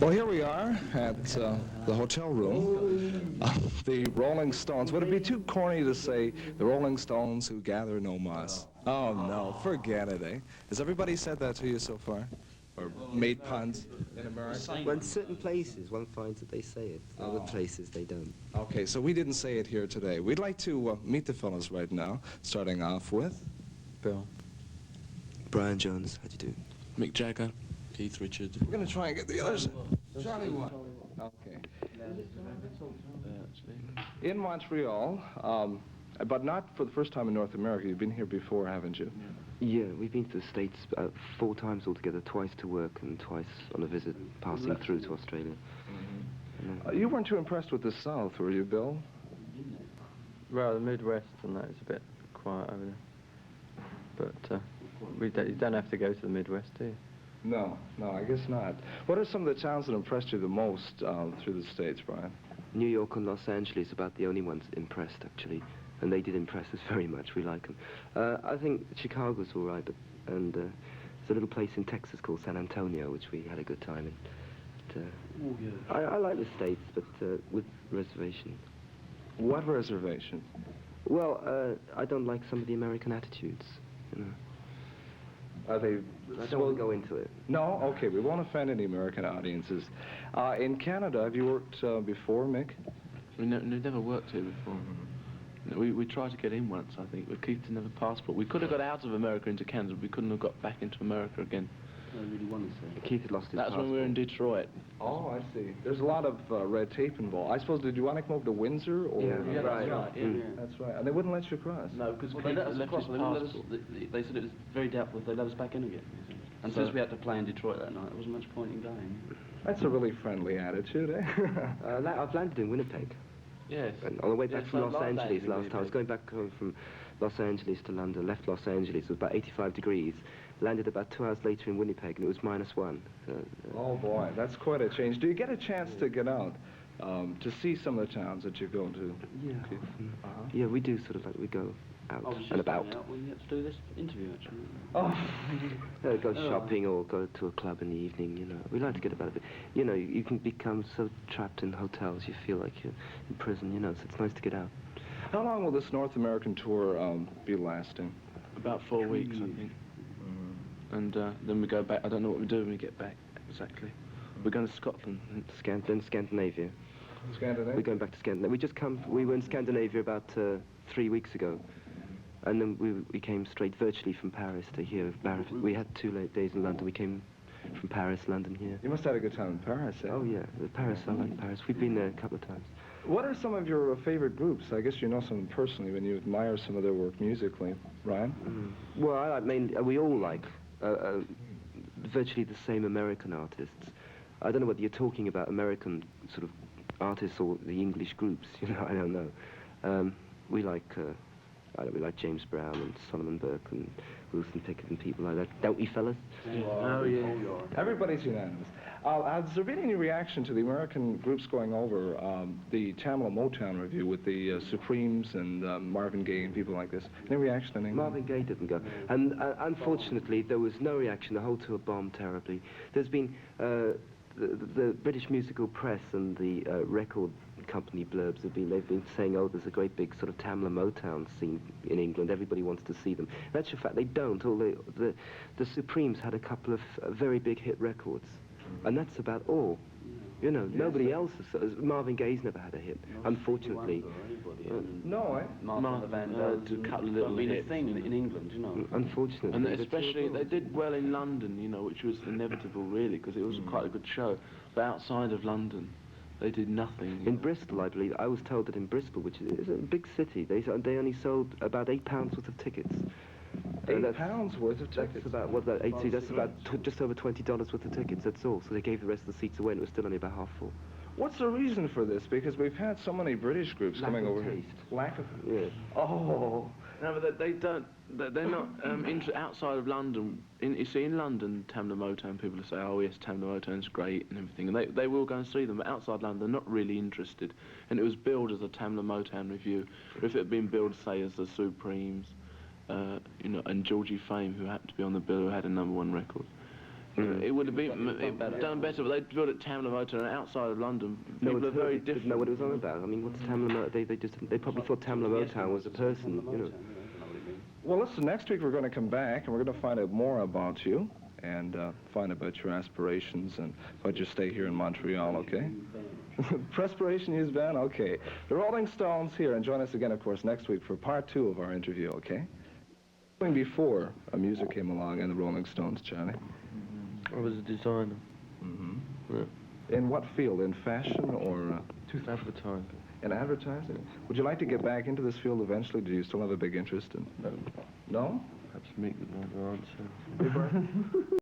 Well, here we are at the hotel room. The Rolling Stones. Would it be too corny to say the Rolling Stones who gather no moss? Oh, no, forget it, eh? Has everybody said that to you so far? Or made puns in America? Well, in certain places, one finds that they say it. Other places, they don't. Okay, so we didn't say it here today. We'd like to meet the fellas right now, starting off with... Bill. Brian Jones, how do you do? Mick Jagger. Keith Richards. We're going to try and get the others. Charlie one. Okay. In Montreal, but not for the first time in North America. You've been here before, haven't you? Yeah, we've been to the States 4 times altogether, twice to work and twice on a visit, passing through to Australia. You weren't too impressed with the South, were you, Bill? Well, the Midwest and that is a bit quiet over there. But you don't have to go to the Midwest, do you? No, I guess not. What are some of the towns that impressed you the most through the States, Brian? New York and Los Angeles are about the only ones impressed, actually. And they did impress us very much. We like them. I think Chicago's all right, and there's a little place in Texas called San Antonio, which we had a good time in. But, I like the States, but with reservation. What reservation? Well, I don't like some of the American attitudes, you know. Are they... I don't want to go into it. No? Okay, we won't offend any American audiences. In Canada, have you worked before, Mick? We never worked here before. We tried to get in once, I think, but Keith didn't have a passport. We could have got out of America into Canada, but we couldn't have got back into America again. I really wanted to. Keith had lost his That's passport. when we were in Detroit. Oh, I see. There's a lot of red tape involved. I suppose, did you want to come over to Windsor? Or Yeah, right. That's right. And they wouldn't let you cross. No, because Well, Keith they let us left across, his but they wouldn't let us, passport. they said it was very doubtful if they'd let us back in again. And So- since we had to play in Detroit that night, there wasn't much point in going. That's a really friendly attitude, eh? I've landed in Winnipeg. Yes. And on the way back Yes, from I Los love that Angeles in last time, I was Winnipeg. going back home from Los Angeles to London, left Los Angeles, it was about 85 degrees, landed about 2 hours later in Winnipeg, and it was -1. Oh, boy, that's quite a change. Do you get a chance to get out to see some of the towns that you go to? Yeah, Okay. often. Yeah, we do sort of like, we go out I was and just about. going out when we had to do this interview, actually. Oh, Go shopping or go to a club in the evening, you know. We like to get about a bit. You know, you can become so trapped in hotels, you feel like you're in prison, you know, so it's nice to get out. how long will this North American tour be lasting? About 4 weeks, I think. And then we go back. I don't know what we do when we get back, exactly. We're going to Scotland. Then Scandinavia. Scandinavia? We're going back to Scandinavia. We were in Scandinavia about 3 weeks ago. And then we came straight virtually from Paris to here. We had 2 late days in London. We came from Paris, London here. You must have had a good time in Paris, eh? Oh yeah, Paris, I like Paris. We've been there a couple of times. What are some of your favorite groups? I guess you know some personally when you admire some of their work musically. Ryan? Well, I mean, we all like virtually the same American artists. I don't know whether you're talking about American sort of artists or the English groups, you know, I don't know. We like James Brown and Solomon Burke and Wilson Pickett and people like that. Don't we, fellas? Oh, yeah. Everybody's unanimous. Has there been any reaction to the American groups going over the Tamla Motown review with the Supremes and Marvin Gaye and people like this? Any reaction in England? Marvin Gaye didn't go. And unfortunately, there was no reaction. The whole tour bombed terribly. There's been the British musical press and the record company blurbs they've been saying, oh, there's a great big sort of Tamla Motown scene in England. Everybody wants to see them. In actual fact, they don't. Although the Supremes had a couple of very big hit records, and that's about all. You know, nobody else has. Marvin Gaye's never had a hit, unfortunately. No, eh? Martha Van to cut a little been a hits. thing in England, you know. Unfortunately. And the especially, tour they did well in London, you know, which was inevitable, really, because it was quite a good show. But outside of London, they did nothing. you In know. Bristol, I believe, I was told that in Bristol, which is a big city, they only sold about £8 worth of tickets. £8 worth of That's tickets. about, what, that 80, that's about just over $20 worth of tickets, that's all. So they gave the rest of the seats away and it was still only about half full. What's the reason for this? Because we've had so many British groups Lack coming of over here. taste. Lack of... Yeah. Oh. No, but they don't. They're not outside of London. You see, in London, Tamla Motown people say, "Oh yes, Tamla Motown's great" and everything, and they will go and see them. But outside London, they're not really interested. And it was billed as a Tamla Motown review. Or if it had been billed, say, as the Supremes, you know, and Georgie Fame, who happened to be on the bill, who had a #1 record, It would have been done better, but they built it Tamla Motor and outside of London. No, People are it's very didn't different. know what it was on about. I mean, what's Tamla Motown? They probably thought Tamla Motown was a person, you know. Well, listen, next week we're going to come back and we're going to find out more about you and find out about your aspirations and about your stay here in Montreal, okay? Perspiration News Band, okay. The Rolling Stones here, and join us again, of course, next week for part 2 of our interview, okay? Before music came along and the Rolling Stones, Johnny. I was a designer. Mm-hmm. Yeah. In what field? In fashion or Advertising. in advertising? Would you like to get back into this field eventually? Do you still have a big interest in? No. No? Perhaps meet with another answer.